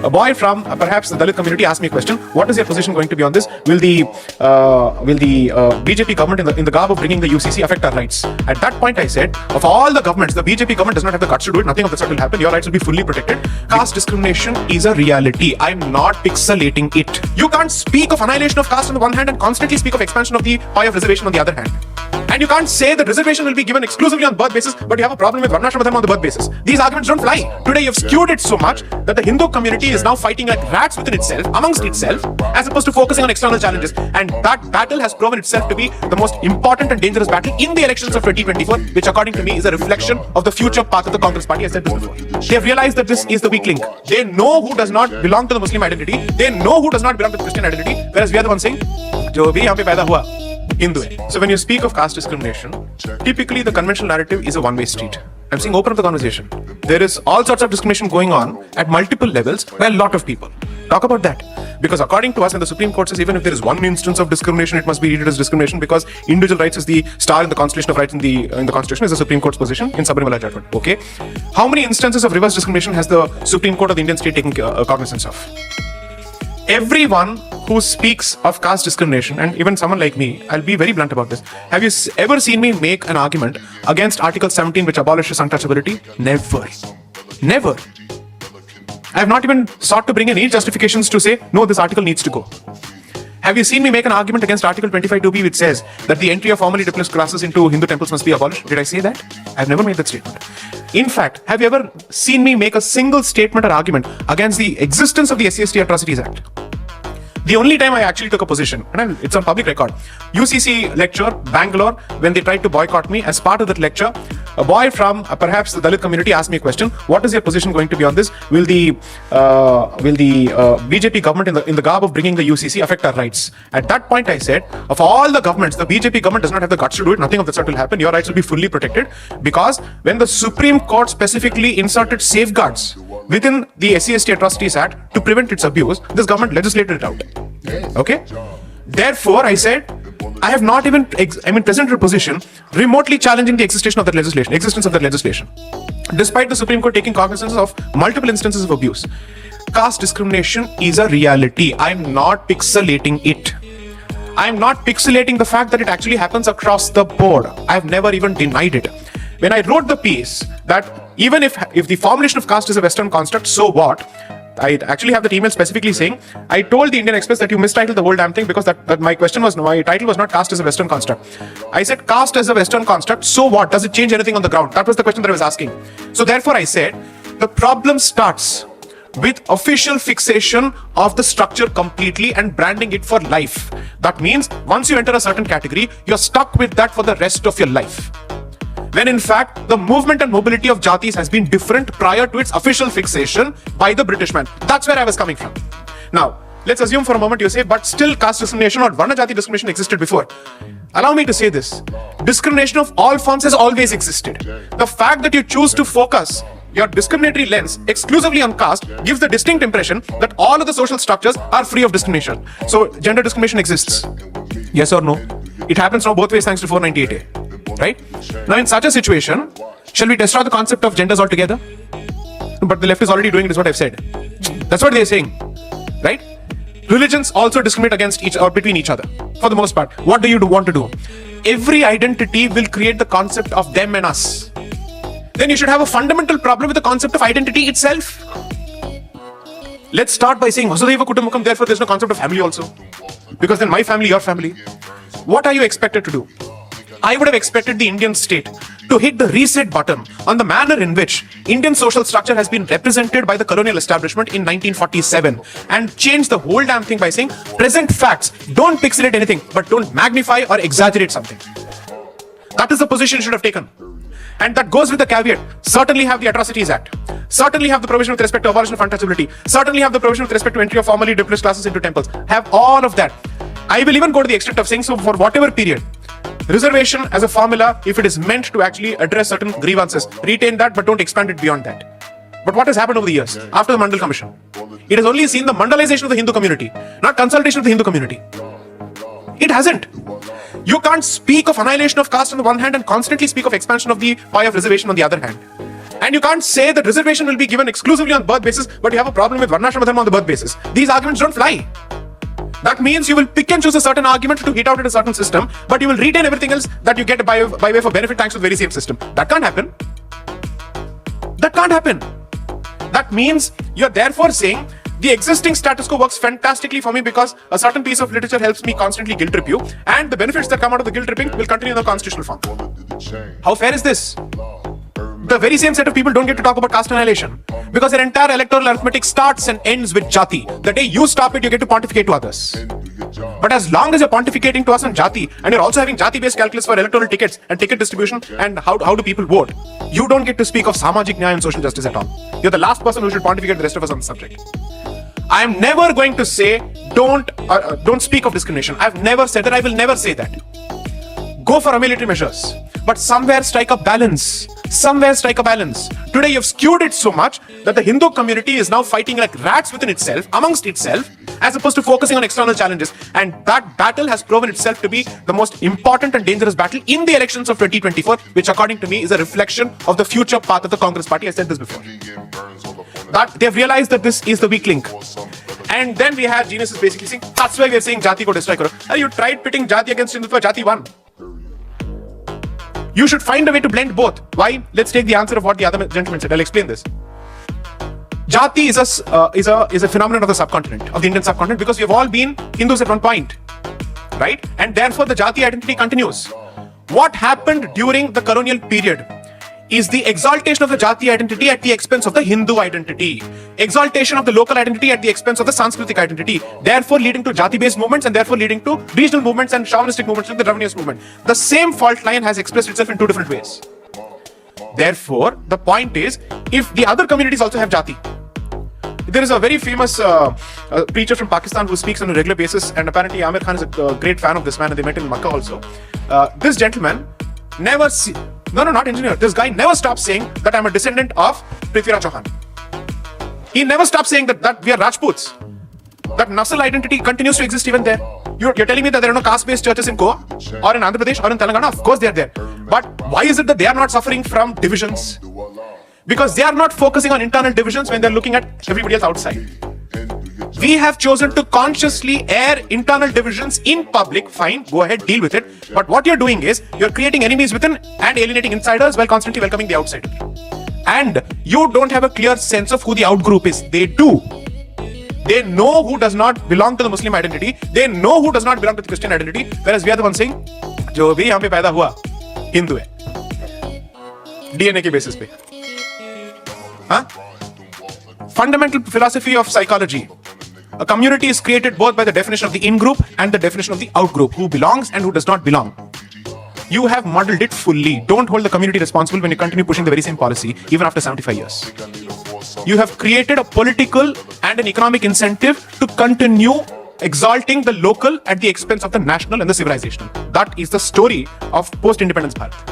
a boy from perhaps the Dalit community asked me a question: what is your position going to be on this? Will the BJP government in the garb of bringing the UCC affect our rights? At that point I said, of all the governments, the BJP government does not have the guts to do it. Nothing of the sort will happen. Your rights will be fully protected. Caste discrimination is a reality. I'm not pixelating it. You can't speak of annihilation of caste on the one hand and constantly speak of expansion of the pie of reservation on the other hand. And you can't say that reservation will be given exclusively on birth basis, but you have a problem with Varnashram Dharma on the birth basis. These arguments don't fly. Today you've skewed it so much that the Hindu community is now fighting like rats within itself, amongst itself, as opposed to focusing on external challenges. And that battle has proven itself to be the most important and dangerous battle in the elections of 2024, which according to me is a reflection of the future path of the Congress party. I said this before. They have realized that this is the weak link. They know who does not belong to the Muslim identity. They know who does not belong to the Christian identity. Whereas we are the ones saying, Jo bhi yahan pe paida hua, Hindu hai. So when you speak of caste discrimination, typically the conventional narrative is a one-way street. I'm saying open up the conversation. There is all sorts of discrimination going on at multiple levels by a lot of people. Talk about that. Because according to us, and the Supreme Court says even if there is one instance of discrimination, it must be treated as discrimination because individual rights is the star in the constellation of rights in the Constitution, is the Supreme Court's position in Sabarimala judgment. Okay. How many instances of reverse discrimination has the Supreme Court of the Indian state taken cognizance of? Everyone who speaks of caste discrimination, and even someone like me, I'll be very blunt about this. Have you ever seen me make an argument against Article 17 which abolishes untouchability? Never. Never. I have not even sought to bring any justifications to say, no, this article needs to go. Have you seen me make an argument against Article 25(2)(b) which says that the entry of formally displaced classes into Hindu temples must be abolished? Did I say that? I've never made that statement. In fact, have you ever seen me make a single statement or argument against the existence of the SC/ST Atrocities Act? The only time I actually took a position, and it's on public record, UCC lecture, Bangalore, when they tried to boycott me, as part of that lecture, a boy from perhaps the Dalit community asked me a question: what is your position going to be on this? Will the BJP government in the garb of bringing the UCC affect our rights? At that point I said, of all the governments, the BJP government does not have the guts to do it. Nothing of the sort will happen. Your rights will be fully protected because when the Supreme Court specifically inserted safeguards within the SC/ST Atrocities Act to prevent its abuse, this government legislated it out. Okay? Therefore, I said, I have not even presented a position remotely challenging the existence of that legislation, despite the Supreme Court taking cognizance of multiple instances of abuse. Caste discrimination is a reality. I'm not pixelating it. I'm not pixelating the fact that it actually happens across the board. I've never even denied it. When I wrote the piece that even if the formulation of caste is a Western construct, so what? I actually have that email specifically saying, I told the Indian Express that you mistitled the whole damn thing because that my title was not caste as a Western construct. I said caste as a Western construct, so what? Does it change anything on the ground? That was the question that I was asking. So therefore I said, the problem starts with official fixation of the structure completely and branding it for life. That means once you enter a certain category, you're stuck with that for the rest of your life. When in fact, the movement and mobility of jatis has been different prior to its official fixation by the British man. That's where I was coming from. Now, let's assume for a moment you say, but still caste discrimination or Varna Jati discrimination existed before. Allow me to say this. Discrimination of all forms has always existed. The fact that you choose to focus your discriminatory lens exclusively on caste gives the distinct impression that all of the social structures are free of discrimination. So, gender discrimination exists. Yes or no? It happens now both ways thanks to 498A. Right? Now in such a situation, shall we destroy the concept of genders altogether? But the left is already doing it, is what I've said. That's what they're saying. Right? Religions also discriminate against each or between each other. For the most part. What do you want to do? Every identity will create the concept of them and us. Then you should have a fundamental problem with the concept of identity itself. Let's start by saying Vasudhaiva Kutumbakam, therefore there's no concept of family also. Because then my family, your family. What are you expected to do? I would have expected the Indian state to hit the reset button on the manner in which Indian social structure has been represented by the colonial establishment in 1947 and change the whole damn thing by saying, present facts, don't pixelate anything, but don't magnify or exaggerate something. That is the position you should have taken. And that goes with the caveat, certainly have the Atrocities Act, certainly have the provision with respect to abolition of untouchability, certainly have the provision with respect to entry of formally displaced classes into temples, have all of that. I will even go to the extent of saying, so for whatever period, reservation as a formula, if it is meant to actually address certain grievances, retain that but don't expand it beyond that. But what has happened over the years after the Mandal Commission? It has only seen the Mandalization of the Hindu community, not consultation of the Hindu community. It hasn't. You can't speak of annihilation of caste on the one hand and constantly speak of expansion of the pie of reservation on the other hand. And you can't say that reservation will be given exclusively on birth basis, but you have a problem with Varnashrama Dharma on the birth basis. These arguments don't fly. That means you will pick and choose a certain argument to hit out at a certain system, but you will retain everything else that you get by way for benefit thanks to the very same system. That can't happen. That can't happen. That means you're therefore saying the existing status quo works fantastically for me because a certain piece of literature helps me constantly guilt trip you, and the benefits that come out of the guilt tripping will continue in the constitutional form. How fair is this? The very same set of people don't get to talk about caste annihilation because their entire electoral arithmetic starts and ends with jati. The day you stop it, you get to pontificate to others. But as long as you're pontificating to us on jati, and you're also having jati-based calculus for electoral tickets and ticket distribution and how do people vote, you don't get to speak of samajik nyaya and social justice at all. You're the last person who should pontificate the rest of us on the subject. I am never going to say don't speak of discrimination. I've never said that. I will never say that. Go for military measures, but somewhere strike a balance. Somewhere strike a balance. Today you've skewed it so much that the Hindu community is now fighting like rats within itself, amongst itself, as opposed to focusing on external challenges. And that battle has proven itself to be the most important and dangerous battle in the elections of 2024, which according to me is a reflection of the future path of the Congress party. I said this before. That they've realized that this is the weak link. And then we have geniuses basically saying, that's why we're saying Jati ko destroy karo. You tried pitting Jati against Hindutva, Jati won. You should find a way to blend both. Why? Let's take the answer of what the other gentleman said. I'll explain this. Jati is a phenomenon of the subcontinent, of the Indian subcontinent, because we have all been Hindus at one point, right? And therefore the Jati identity continues. What happened during the colonial period is the exaltation of the Jati identity at the expense of the Hindu identity. Exaltation of the local identity at the expense of the Sanskritic identity. Therefore leading to Jati-based movements and therefore leading to regional movements and chauvinistic movements like the Dravidian movement. The same fault line has expressed itself in two different ways. Therefore, the point is, if the other communities also have Jati, there is a very famous preacher from Pakistan who speaks on a regular basis, and apparently Amir Khan is a great fan of this man, and they met in Makkah also. This gentleman never not engineer. This guy never stops saying that I'm a descendant of Prithviraj Chauhan. He never stops saying that we are Rajputs. That Nasal identity continues to exist even there. You're telling me that there are no caste-based churches in Goa or in Andhra Pradesh or in Telangana? Of course they are there. But why is it that they are not suffering from divisions? Because they are not focusing on internal divisions when they're looking at everybody else outside. We have chosen to consciously air internal divisions in public. Fine, go ahead, deal with it. But what you're doing is you're creating enemies within and alienating insiders while constantly welcoming the outsider. And you don't have a clear sense of who the outgroup is. They do. They know who does not belong to the Muslim identity. They know who does not belong to the Christian identity. Whereas we are the ones saying, जो भी यहाँ पे पैदा हुआ हिंदू है, DNA के basis पे. Huh? Fundamental philosophy of psychology. A community is created both by the definition of the in-group and the definition of the out-group, who belongs and who does not belong. You have muddled it fully. Don't hold the community responsible when you continue pushing the very same policy, even after 75 years. You have created a political and an economic incentive to continue exalting the local at the expense of the national and the civilizational. That is the story of post-independence Bharat.